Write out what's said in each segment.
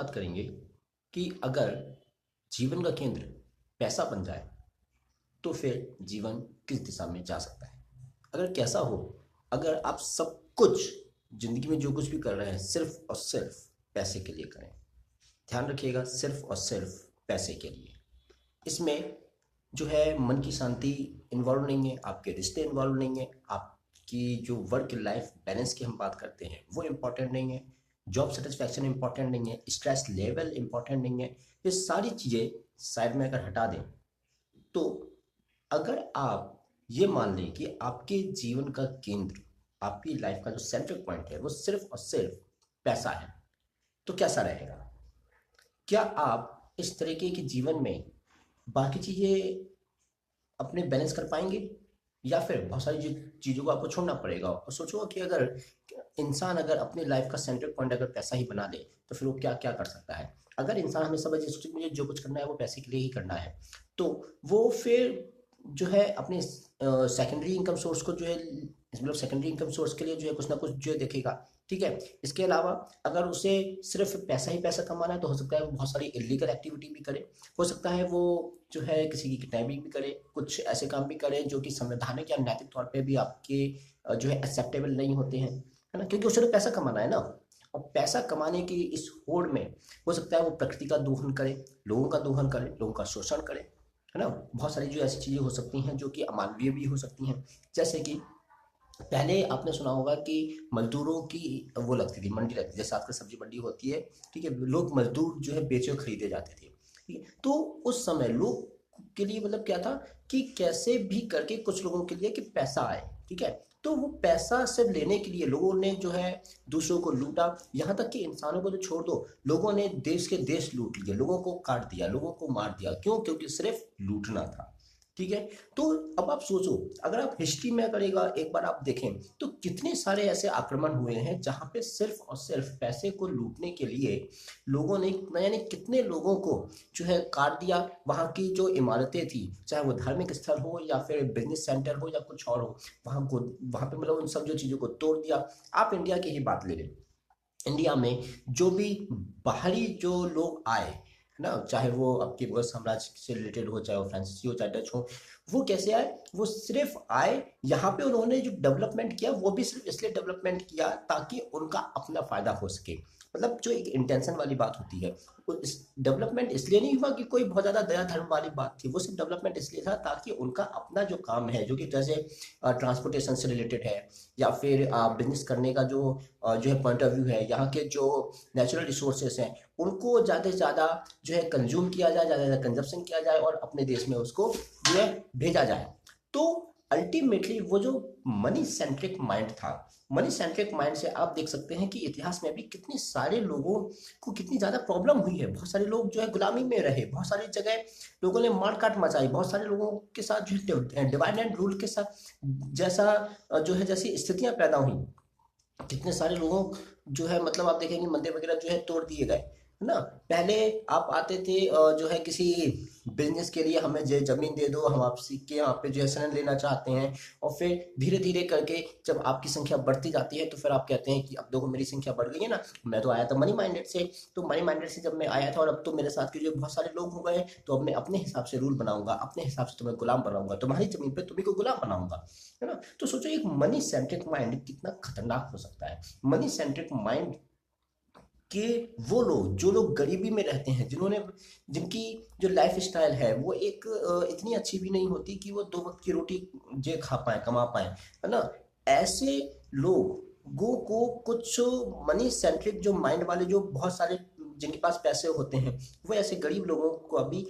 बात करेंगे कि अगर जीवन का केंद्र पैसा बन जाए तो फिर जीवन किस दिशा में जा सकता है। अगर कैसा हो, अगर आप सब कुछ जिंदगी में जो कुछ भी कर रहे हैं सिर्फ और सिर्फ पैसे के लिए करें, ध्यान रखिएगा, सिर्फ और सिर्फ पैसे के लिए। इसमें जो है मन की शांति इन्वॉल्व नहीं है, आपके रिश्ते इन्वॉल्व नहीं है, आपकी जो वर्क लाइफ बैलेंस की हम बात करते हैं वो इम्पोर्टेंट नहीं है, जॉब सेटिस्फैक्शन इम्पोर्टेंट नहीं है, स्ट्रेस लेवल इम्पोर्टेंट नहीं है। ये सारी चीज़ें साइड में अगर हटा दें तो अगर आप ये मान लें कि आपके जीवन का केंद्र, आपकी लाइफ का जो सेंट्रल पॉइंट है वो सिर्फ और सिर्फ पैसा है, तो कैसा रहेगा? क्या आप इस तरीके के जीवन में बाकी चीज़ें अपने बैलेंस कर पाएंगे, या फिर बहुत सारी चीज़ों को आपको छोड़ना पड़ेगा? और सोचो कि अगर इंसान अगर अपनी लाइफ का सेंट्रल पॉइंट अगर पैसा ही बना ले तो फिर वो क्या क्या कर सकता है। अगर इंसान हमेशा बस ये सोचे कि मुझे जो कुछ करना है वो पैसे के लिए ही करना है, तो वो फिर जो है अपने सेकेंडरी इनकम सोर्स को जो है, मतलब सेकेंडरी इनकम सोर्स के लिए जो है कुछ ना कुछ जो है देखेगा। ठीक है, इसके अलावा अगर उसे सिर्फ पैसा ही पैसा कमाना है तो हो सकता है वो बहुत सारी इलीगल एक्टिविटी भी करे, हो सकता है वो जो है किसी की किडनैपिंग भी करे, कुछ ऐसे काम भी करे जो कि संवैधानिक या नैतिक तौर पे भी आपके जो है एक्सेप्टेबल नहीं होते हैं, है ना, क्योंकि उसे तो पैसा कमाना है ना। और पैसा कमाने की इस होड़ में हो सकता है वो प्रकृति का दोहन करे, लोगों का दोहन करे, लोगों का शोषण करे, है ना। बहुत सारी जो ऐसी चीज़ें हो सकती हैं जो कि अमानवीय भी हो सकती हैं। जैसे कि पहले आपने सुना होगा कि मजदूरों की वो लगती थी, मंडी लगती थी, जैसे आजकल सब्जी मंडी होती है, ठीक है, लोग मजदूर जो है बेचे और खरीदे जाते थे, ठीक है। तो उस समय लोग के लिए मतलब क्या था कि कैसे भी करके कुछ लोगों के लिए कि पैसा आए, ठीक है। तो वो पैसा सिर्फ लेने के लिए लोगों ने जो है दूसरों को लूटा, यहाँ तक कि इंसानों को तो छोड़ दो, लोगों ने देश के देश लूट लिए, लोगों को काट दिया, लोगों को मार दिया, क्यों? क्योंकि सिर्फ लूटना था, ठीक है। तो अब आप सोचो, अगर आप हिस्ट्री में करेगा एक बार आप देखें तो कितने सारे ऐसे आक्रमण हुए हैं जहां पे सिर्फ और सिर्फ पैसे को लूटने के लिए लोगों ने, यानी कितने लोगों को जो है काट दिया। वहां की जो इमारतें थी, चाहे वो धार्मिक स्थल हो या फिर बिजनेस सेंटर हो या कुछ और हो, वहां पे मतलब उन सब जो चीजों को तोड़ दिया। आप इंडिया की ही बात ले लें, इंडिया में जो भी बाहरी जो लोग आए, है ना, चाहे वो आपके मुगल साम्राज्य से रिलेटेड हो, चाहे वो फ्रांसीसी हो, चाहे डच हो, वो कैसे आए? वो सिर्फ आए, यहाँ पे उन्होंने जो डेवलपमेंट किया वो भी सिर्फ इसलिए डेवलपमेंट किया ताकि उनका अपना फायदा हो सके। मतलब जो एक इंटेंशन वाली बात होती है, वो इस डेवलपमेंट इसलिए नहीं हुआ कि कोई बहुत ज्यादा दया धर्म वाली बात थी, वो सिर्फ डेवलपमेंट इसलिए था ताकि उनका अपना जो काम है, जो कि जैसे ट्रांसपोर्टेशन से रिलेटेड है, या फिर बिजनेस करने का जो है पॉइंट ऑफ व्यू है, यहाँ के जो नेचुरल रिसोर्सेस हैं उनको ज़्यादा से ज़्यादा जो है कंज्यूम किया जाए, ज़्यादा से ज़्यादा कंजप्शन किया जाए और अपने देश में उसको जो है भेजा जाए। तो अल्टीमेटली वो जो मनी सेंट्रिक माइंड था, मनी सेंट्रिक माइंड से आप देख सकते हैं कि इतिहास में भी कितने सारे लोगों को कितनी ज़्यादा प्रॉब्लम हुई है। बहुत सारे लोग जो है गुलामी में रहे, बहुत सारी जगह लोगों ने मार काट मचाई, बहुत सारे लोगों के साथ जो है डिवाइड एंड रूल के साथ जैसा जो है जैसी स्थितियां पैदा हुई, कितने सारे लोगों जो है मतलब आप देखेंगे मंदिर वगैरह जो है तोड़ दिए गए, है ना। पहले आप आते थे जो है किसी बिजनेस के लिए, हमें जमीन दे दो, हम आपसे के यहाँ पे जो है शरण लेना चाहते हैं, और फिर धीरे धीरे करके जब आपकी संख्या बढ़ती जाती है तो फिर आप कहते हैं कि अब देखो मेरी संख्या बढ़ गई है ना, मैं तो आया था मनी माइंडेड से, तो मनी माइंडेड से जब मैं आया था और अब तो मेरे साथ के जो बहुत सारे लोग हो गए, तो अब मैं अपने हिसाब से रूल बनाऊंगा, अपने हिसाब से तुम्हें गुलाम बनाऊंगा, तुम्हारी जमीन पे तुम्ही को गुलाम बनाऊंगा, है ना। तो सोचो एक मनी सेंट्रिक माइंड कितना खतरनाक हो सकता है। मनी सेंट्रिक माइंड के वो लोग जो लोग गरीबी में रहते हैं, जिन्होंने जिनकी जो लाइफ स्टाइल है वो एक इतनी अच्छी भी नहीं होती कि वो दो वक्त की रोटी जे खा पाए, कमा पाए, है ना। ऐसे लोगों को कुछ मनी सेंट्रिक जो माइंड वाले जो बहुत सारे जिनके पास पैसे होते हैं, वो ऐसे गरीब लोगों को अभी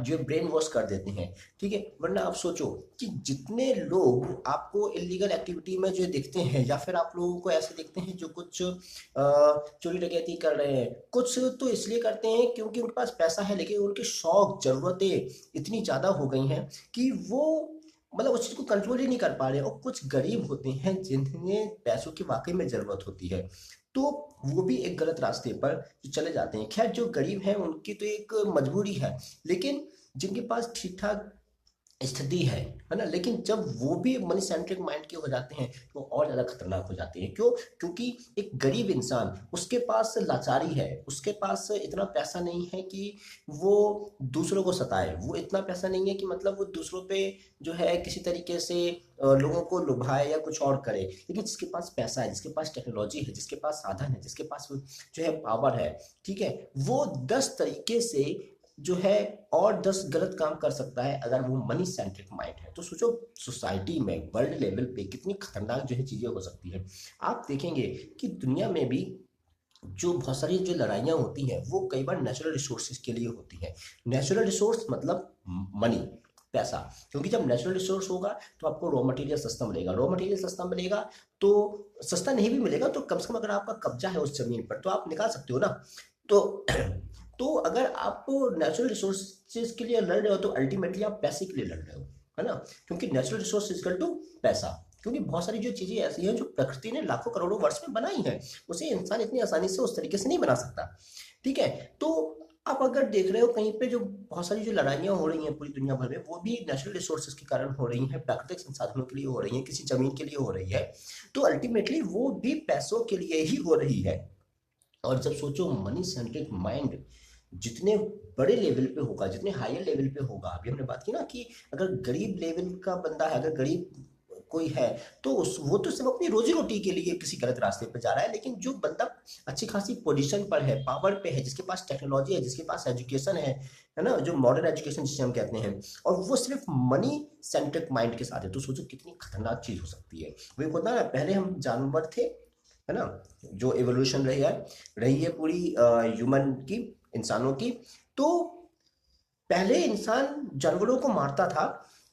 जो ब्रेन वॉश कर देते हैं, ठीक है। वरना आप सोचो कि जितने लोग आपको इलीगल एक्टिविटी में जो दिखते हैं, या फिर आप लोगों को ऐसे दिखते हैं जो कुछ चोरी डकैती कर रहे हैं, कुछ तो इसलिए करते हैं क्योंकि उनके पास पैसा है, लेकिन उनके शौक जरूरतें इतनी ज्यादा हो गई हैं कि वो मतलब उस चीज को कंट्रोल ही नहीं कर पा रहे। और कुछ गरीब होते हैं जिन्हें पैसों की वाकई में जरूरत होती है, तो वो भी एक गलत रास्ते पर चले जाते हैं। खैर जो गरीब हैं उनकी तो एक मजबूरी है, लेकिन जिनके पास ठीक ठाक स्थिति है ना। लेकिन जब वो भी मनी सेंट्रिक माइंड के हो जाते हैं तो वो और ज़्यादा खतरनाक हो जाते हैं। क्यों? क्योंकि एक गरीब इंसान, उसके पास लाचारी है, उसके पास इतना पैसा नहीं है कि वो दूसरों को सताए, वो इतना पैसा नहीं है कि मतलब वो दूसरों पे जो है किसी तरीके से लोगों को लुभाए या कुछ और करे। लेकिन जिसके पास पैसा है, जिसके पास टेक्नोलॉजी है, जिसके पास साधन है, जिसके पास जो है पावर है, ठीक है, वो 10 तरीके से जो है और 10 गलत काम कर सकता है अगर वो मनी सेंट्रिक माइंड है। तो सोचो सोसाइटी में, वर्ल्ड लेवल पे कितनी खतरनाक जो है चीजें हो सकती है। आप देखेंगे कि दुनिया में भी जो बहुत सारी जो लड़ाइयाँ होती हैं वो कई बार नेचुरल रिसोर्सेज के लिए होती हैं। नेचुरल रिसोर्स मतलब मनी, पैसा। क्योंकि जब नेचुरल रिसोर्स होगा तो आपको रॉ मटेरियल सस्ता मिलेगा, रॉ मटेरियल सस्ता मिलेगा तो सस्ता नहीं भी मिलेगा तो कम से कम अगर आपका कब्जा है उस जमीन पर तो आप निकाल सकते हो ना। तो तो अगर आप नेचुरल रिसोर्सेज के लिए लड़ रहे हो तो अल्टीमेटली आप पैसे के लिए लड़ रहे हो, है ना। क्योंकि नेचुरल रिसोर्स इक्वल टू पैसा। क्योंकि बहुत सारी जो चीजें ऐसी हैं जो प्रकृति ने लाखों करोड़ों वर्ष में बनाई हैं, उसे इंसान इतनी आसानी से उस तरीके से नहीं बना सकता, ठीक है। तो आप अगर देख रहे हो कहीं पे जो बहुत सारी जो लड़ाइयाँ हो रही हैं पूरी दुनिया भर में, वो भी नेचुरल रिसोर्सेज के कारण हो रही हैं, प्राकृतिक संसाधनों के लिए हो रही हैं, किसी जमीन के लिए हो रही है, तो अल्टीमेटली वो भी पैसों के लिए ही हो रही है। और जब सोचो मनी सेंट्रिक माइंड जितने बड़े लेवल पे होगा, जितने हायर लेवल पे होगा, अभी हमने बात की ना कि अगर गरीब लेवल का बंदा है, अगर गरीब कोई है तो उस वो तो सिर्फ अपनी रोजी रोटी के लिए किसी गलत रास्ते पे जा रहा है। लेकिन जो बंदा अच्छी खासी पोजीशन पर है, पावर पे है, जिसके पास टेक्नोलॉजी है, जिसके पास एजुकेशन है ना, जो मॉडर्न एजुकेशन जिसे हम कहते हैं, और वो सिर्फ मनी सेंट्रिक माइंड के साथ है, तो सोचो कितनी खतरनाक चीज हो सकती है। वही होता है ना, पहले हम जानवर थे, है ना, जो एवोल्यूशन रही है पूरी ह्यूमन की, इंसानों की। तो पहले इंसान जानवरों को मारता था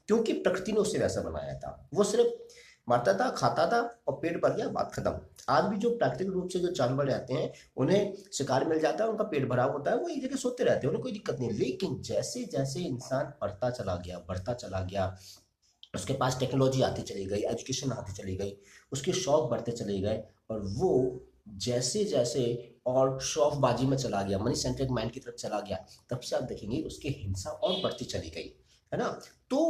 क्योंकि प्रकृति ने उसे वैसा बनाया था। वो सिर्फ मारता था, खाता था और पेट भर गया, बात खत्म। आज भी जो प्राकृतिक रूप से जो जानवर रहते हैं उन्हें शिकार मिल जाता है, उनका पेट भरा होता है, वो एक जगह सोते रहते हैं, उन्हें कोई दिक्कत नहीं। लेकिन जैसे जैसे इंसान बढ़ता चला गया, बढ़ता चला गया, उसके पास टेक्नोलॉजी आती चली गई, एजुकेशन आती चली गई, उसके शौक बढ़ते चले गए, और वो जैसे जैसे और शौकबाजी में चला गया, मनी सेंट्रिक माइंड की तरफ चला गया, तब से आप देखेंगे उसकी हिंसा और बढ़ती चली गई, है ना। तो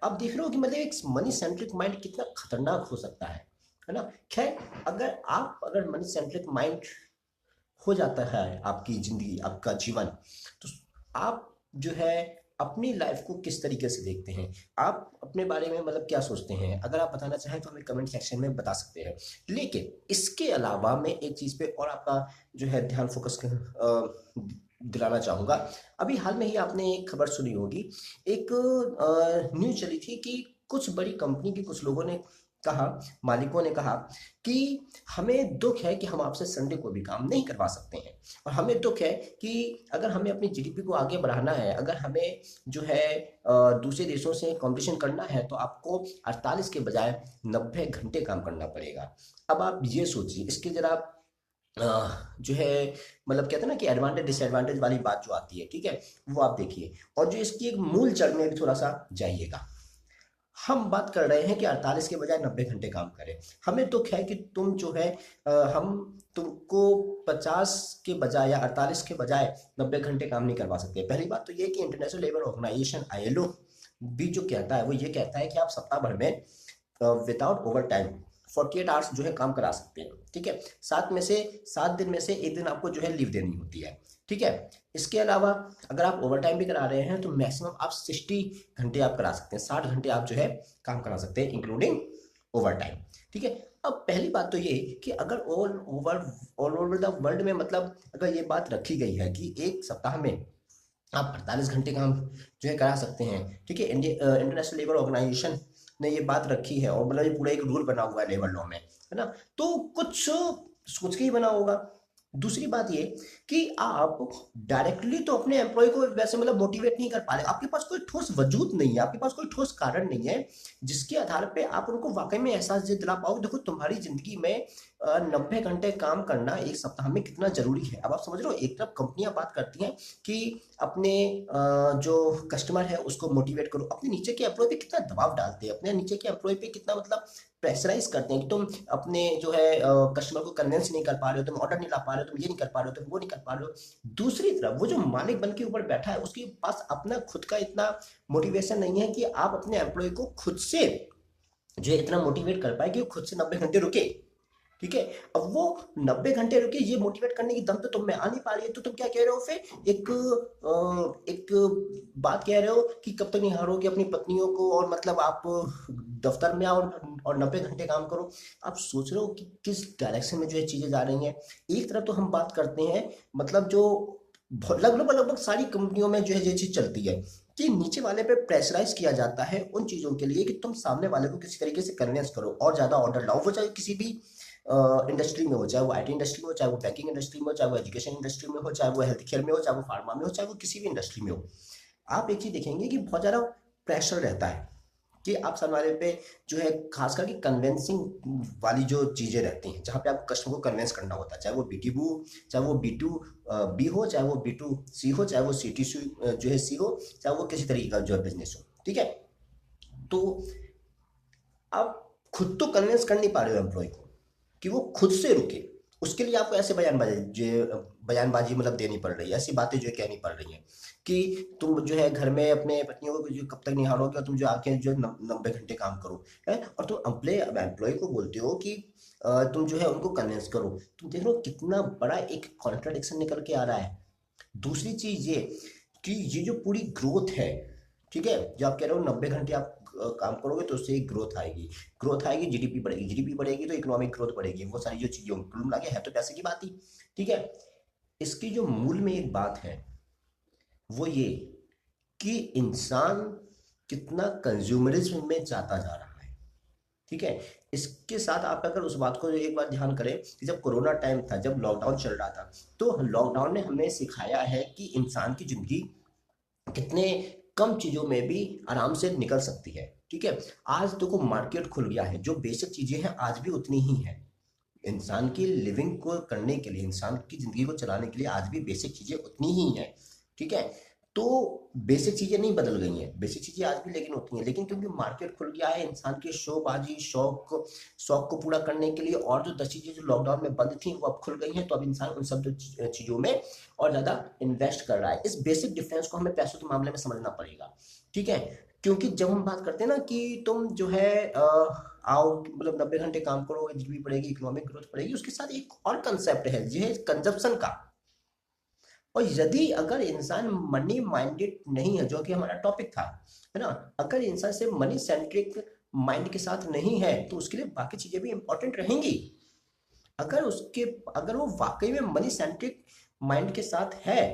आप देख रहे हो कि मतलब एक मनी सेंट्रिक माइंड कितना खतरनाक हो सकता है ना। खैर, अगर मनी सेंट्रिक माइंड हो जाता है आपकी जिंदगी, आपका जीवन, तो आप जो है अपनी लाइफ को किस तरीके से देखते हैं, आप अपने बारे में मतलब क्या सोचते हैं, अगर आप बताना चाहें तो हमें कमेंट सेक्शन में बता सकते हैं। लेकिन इसके अलावा मैं एक चीज़ पे और आपका जो है ध्यान फोकस दिलाना चाहूँगा। अभी हाल में ही आपने एक खबर सुनी होगी, एक न्यूज़ चली थी कि कुछ बड़ी कंपनी के कुछ लोगों ने कहा, मालिकों ने कहा कि हमें दुख है कि हम आपसे संडे को भी काम नहीं करवा सकते हैं, और हमें दुख है कि अगर हमें अपनी जीडीपी को आगे बढ़ाना है, अगर हमें जो है दूसरे देशों से कंपटीशन करना है, तो आपको 48 के बजाय 90 घंटे काम करना पड़ेगा। अब आप ये सोचिए, इसके जरा जो है मतलब कहते हैं ना कि एडवांटेज डिसएडवांटेज वाली बात जो आती है, ठीक है, वो आप देखिए, और जो इसकी एक मूल जड़ में भी थोड़ा सा जाइएगा। हम बात कर रहे हैं कि 48 के बजाय 90 घंटे काम करें। हमें दुख है कि तुम जो है हम तुमको 50 के बजाय या 48 के बजाय 90 घंटे काम नहीं करवा सकते। पहली बात तो ये कि इंटरनेशनल लेबर ऑर्गेनाइजेशन ILO भी जो कहता है वो ये कहता है कि आप सप्ताह भर में विदाउट ओवर टाइम 48 आवर्स जो है काम करा सकते हैं, ठीक है। 7 दिन में से एक दिन आपको जो है लीव देनी होती है, ठीक है। इसके अलावा अगर आप ओवर टाइम भी करा रहे हैं तो मैक्सिमम आप 60 घंटे आप करा सकते हैं, 60 घंटे आप जो है काम करा सकते हैं इंक्लूडिंग ओवर टाइम, ठीक है। अब पहली बात तो ये कि अगर ऑल ओवर द वर्ल्ड में मतलब अगर ये बात रखी गई है कि एक सप्ताह में आप 48 घंटे काम जो है करा सकते हैं, ठीक है, इंटरनेशनल लेबर ऑर्गेनाइजेशन ने ये बात रखी है, और मतलब ये पूरा एक रूल बना हुआ है लेबर लॉ में, है ना। तो कुछ सोच के ही बना होगा। दूसरी बात ये कि आप डायरेक्टली तो अपने एम्प्लॉय को वैसे मतलब मोटिवेट नहीं कर पा रहे, आपके पास कोई ठोस वजूद नहीं है, आपके पास कोई ठोस कारण नहीं है जिसके आधार पे आप उनको वाकई में एहसास दिला पाओ, देखो तुम्हारी जिंदगी में 90 घंटे काम करना एक सप्ताह में कितना जरूरी है। अब आप समझ रहे हो, एक तरफ कंपनियां बात करती हैं कि अपने जो कस्टमर है उसको मोटिवेट करो, अपने नीचे के एम्प्लॉय पे कितना दबाव डालते हैं, अपने नीचे के एम्प्लॉय पे कितना मतलब प्रेशराइज करते हैं कि तुम अपने जो है कस्टमर को कन्विंस नहीं कर पा रहे हो, तुम ऑर्डर नहीं ला पा रहे हो, तुम ये नहीं कर पा रहे हो, तुम वो नहीं कर पा रहे हो। दूसरी तरफ वो जो मालिक बन के ऊपर बैठा है उसके पास अपना खुद का इतना मोटिवेशन नहीं है कि आप अपने एम्प्लॉय को खुद से जो है इतना मोटिवेट कर पाए कि वो खुद से 90 घंटे रुके। ठीक है, अब वो 90 घंटे रुके, ये मोटिवेट करने की दम तो तुम में आ नहीं पा रही है, तो तुम क्या कह रहे हो फिर, एक बात कह रहे हो कि कब तक नहीं हारोगे अपनी पत्नियों को, और मतलब आप दफ्तर में आओ और 90 घंटे काम करो। आप सोच रहे हो कि किस डायरेक्शन में जो है चीजें जा रही हैं। एक तरफ तो हम बात करते हैं, मतलब जो लगभग लगभग सारी कंपनियों में जो है ये चीज चलती है कि नीचे वाले पे प्रेशराइज किया जाता है उन चीजों के लिए कि तुम सामने वाले को किसी तरीके से कन्विंस करो और ज्यादा ऑर्डर लाओ, वो चाहे किसी भी इंडस्ट्री में हो, चाहे वो आईटी इंडस्ट्री में हो, चाहे वो बैंकिंग इंडस्ट्री में हो, चाहे वो एजुकेशन इंडस्ट्री में हो, चाहे वो हेल्थ केयर में हो, चाहे वो फार्मा में हो, चाहे वो किसी भी इंडस्ट्री में हो। आप एक चीज देखेंगे कि बहुत ज्यादा प्रेशर रहता है कि आप सामने वाले पे जो है खास करके कन्विंसिंग वाली जो चीजें रहती हैं, जहाँ पे आपको कस्टमर को कन्विंस करना होता है, चाहे वो B2B, चाहे वो B2B हो, चाहे वो B2C हो, चाहे वो C2C जो है C हो, चाहे वो किसी तरीके का जो है बिजनेस हो। ठीक है, तो आप खुद तो कन्विंस कर नहीं पा रहे हो एम्प्लॉय को कि वो खुद से रुके, उसके लिए आपको ऐसे बयानबाजी मतलब देनी पड़ रही है, ऐसी बातें जो है कहनी पड़ रही हैं कि तुम जो है घर में अपने पत्नियों को जो कब तक नहीं हारोगे, और तुम जो आके जो 90 घंटे काम करो है, और तुम एम्प्लॉय को बोलते हो कि तुम जो है उनको कन्विंस करो। तुम देख लो कितना बड़ा एक कॉन्ट्राडिक्शन निकल के आ रहा है। दूसरी चीज ये कि ये जो पूरी ग्रोथ है, ठीक है, जो आप कह रहे हो 90 घंटे आप काम करोगे तो उससे एक ग्रोथ आएगी, जीडीपी बढ़ेगी तो इकोनॉमिक ग्रोथ बढ़ेगी, वो सारी जो चीजें कुल मिला के है तो पैसे की बात ही। ठीक है, इसकी जो मूल में एक बात है वो ये कि इंसान कितना कंज्यूमरिज्म में जाता जा रहा है। ठीक है, इसके साथ आप अगर उस बात को एक बार ध्यान करें कि जब कोरोना टाइम था, जब लॉकडाउन चल रहा था, तो लॉकडाउन ने हमें सिखाया है कि इंसान की जिंदगी कितने कम चीजों में भी आराम से निकल सकती है। ठीक है, आज देखो मार्केट खुल गया है, जो बेसिक चीजें हैं आज भी उतनी ही है। इंसान की लिविंग को करने के लिए, इंसान की जिंदगी को चलाने के लिए आज भी बेसिक चीजें उतनी ही हैं। ठीक है, तो बेसिक चीजें नहीं बदल गई हैं, बेसिक चीजें आज भी लेकिन होती हैं, लेकिन क्योंकि मार्केट खुल गया है, इंसान की शोबाजी शौक को पूरा करने के लिए और जो 10 चीजें जो लॉकडाउन में बंद थी वो अब खुल गई हैं, तो अब इंसान उन सब चीजों में और ज्यादा इन्वेस्ट कर रहा है। इस बेसिक डिफरेंस को हमें पैसों के मामले में समझना पड़ेगा। ठीक है, क्योंकि जब हम बात करते हैं ना कि तुम जो है आओ मतलब 90 घंटे काम करोगे, जीडीपी बढ़ेगी, इकोनॉमिक ग्रोथ बढ़ेगी, उसके साथ एक और कंसेप्ट है जो है कंजप्शन का। और यदि अगर इंसान मनी माइंडेड नहीं है, जो कि हमारा टॉपिक था, है ना, अगर इंसान से मनी सेंट्रिक माइंड के साथ नहीं है तो उसके लिए बाकी चीजें भी इंपॉर्टेंट रहेंगी। अगर वो वाकई में मनी सेंट्रिक माइंड के साथ है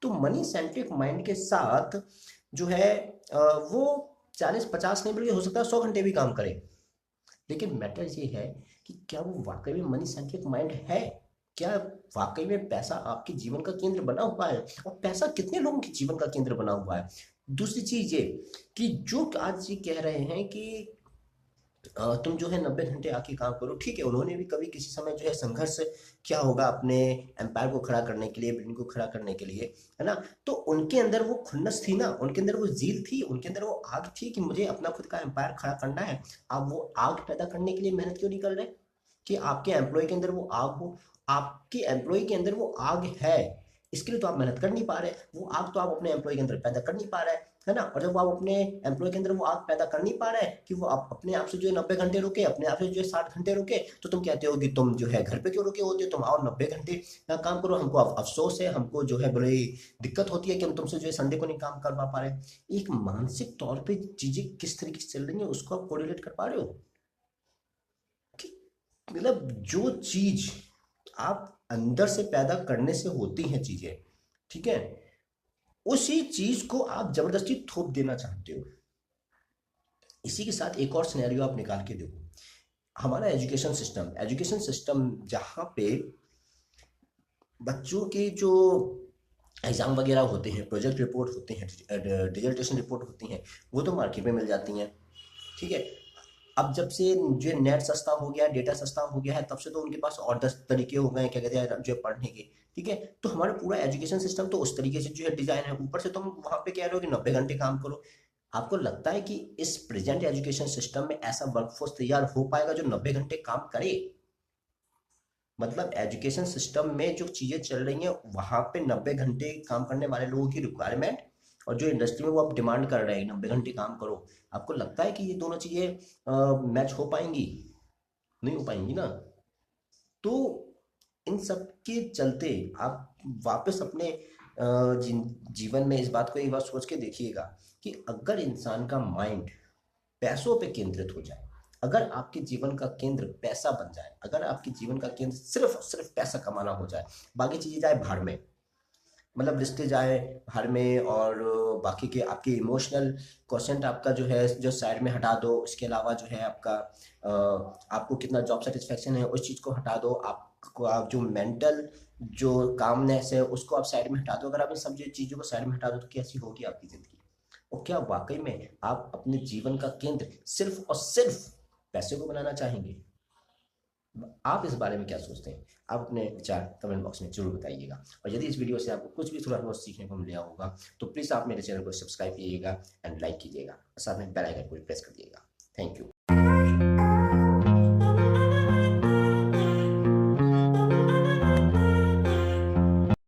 तो मनी सेंट्रिक माइंड के साथ जो है वो 40-50 नहीं बल्कि हो सकता है 100 घंटे भी काम करे। लेकिन मैटर ये है कि क्या वो वाकई में मनी सेंट्रिक माइंड है, क्या वाकई में पैसा आपके जीवन का केंद्र बना हुआ है, और पैसा कितने लोगों के जीवन का केंद्र बना हुआ है। दूसरी चीज ये कि जो आज ये कह रहे हैं कि तुम जो है 90 घंटे आके काम करो, ठीक है, उन्होंने भी कभी किसी समय जो है संघर्ष किया होगा अपने एम्पायर को खड़ा करने के लिए, बिल्डिंग को खड़ा करने के लिए, है ना, तो उनके अंदर वो खुन्नस थी ना, उनके अंदर वो जील थी, उनके अंदर वो आग थी कि मुझे अपना खुद का एम्पायर खड़ा करना है। आप वो आग पैदा करने के लिए मेहनत क्यों नहीं कर रहे कि आपके एम्प्लॉय के अंदर वो आग हो। आपके एम्प्लॉय के अंदर वो आग है, इसके लिए तो आप मेहनत कर नहीं पा रहे, वो आग तो आप अपने एम्प्लॉय के अंदर पैदा कर नहीं पा रहे, है ना। और जब आप अपने एम्प्लॉय के अंदर वो आग पैदा कर नहीं पा रहे कि वो आप अपने आप से जो है 90 घंटे रुके, अपने आप से जो है 60 घंटे रुके, तो तुम कहते हो कि तुम जो है घर पे क्यों रुके होते हो, तुम आओ 90 घंटे काम करो, हमको अफसोस है, हमको जो है बड़ी दिक्कत होती है कि हम तुमसे जो है संडे को नहीं काम कर पा रहे। एक मानसिक तौर पर चीजें किस तरीके से चल रही है उसको आप कोरिलेट कर पा रहे हो कि मतलब जो चीज आप अंदर से पैदा करने से होती हैं चीजें, ठीक है, उसी चीज को आप जबरदस्ती थोप देना चाहते हो। इसी के साथ एक और सिनेरियो आप निकाल के देखो, हमारा एजुकेशन सिस्टम जहां पे बच्चों के जो एग्जाम वगैरह होते हैं, प्रोजेक्ट रिपोर्ट होते हैं, डिजर्टेशन रिपोर्ट होती हैं, वो तो मार्केट में मिल जाती हैं। ठीक है, अब जब से जो नेट सस्ता हो गया, डेटा सस्ता हो गया है, तब से तो उनके पास और 10 तरीके हो गए हैं, क्या कहते हैं, जो है पढ़ने के। ठीक है, तो हमारा पूरा एजुकेशन सिस्टम तो उस तरीके से जो है डिजाइन है। ऊपर से तुम वहां पे कह रहे हो कि 90 घंटे काम करो। आपको लगता है कि इस प्रेजेंट एजुकेशन सिस्टम में ऐसा वर्कफोर्स तैयार हो पाएगा जो 90 घंटे काम करे? मतलब एजुकेशन सिस्टम में जो चीजें चल रही हैं वहां पे 90 घंटे काम करने वाले लोगों की रिक्वायरमेंट, और जो इंडस्ट्री में वो आप डिमांड कर रहे हैं 90 घंटे काम करो, आपको लगता है कि ये दोनों चीजें मैच हो पाएंगी? नहीं हो पाएंगी ना। तो इन सब के चलते आप वापस अपने जीवन में इस बात को एक बार सोच के देखिएगा कि अगर इंसान का माइंड पैसों पे केंद्रित हो जाए, अगर आपके जीवन का केंद्र पैसा बन जाए, अगर आपके जीवन का केंद्र सिर्फ और सिर्फ पैसा कमाना हो जाए, बाकी चीजें जाए भाड़ में, मतलब रिश्ते जाए भाड़ में, और बाकी के आपके इमोशनल क्वेश्चन आपका जो है जो साइड में हटा दो, इसके अलावा जो है आपका आपको कितना जॉब सेटिस्फेक्शन है उस चीज़ को हटा दो, आपको आप जो मेंटल जो कामनेस है उसको आप साइड में हटा दो। अगर आप इन सब चीज़ों को साइड में हटा दो तो कैसी होगी आपकी ज़िंदगी? और क्या वाकई में आप अपने जीवन का केंद्र सिर्फ और सिर्फ पैसे को बनाना चाहेंगे? आप इस बारे में क्या सोचते हैं? आप अपने विचार कमेंट बॉक्स में जरूर बताइएगा। और यदि इस वीडियो से आपको कुछ भी थोड़ा बहुत सीखने को मिला होगा तो प्लीज़ आप मेरे चैनल को सब्सक्राइब कीजिएगा एंड लाइक कीजिएगा, और साथ में बेल आइकन को प्रेस कर दिएगा। Thank you.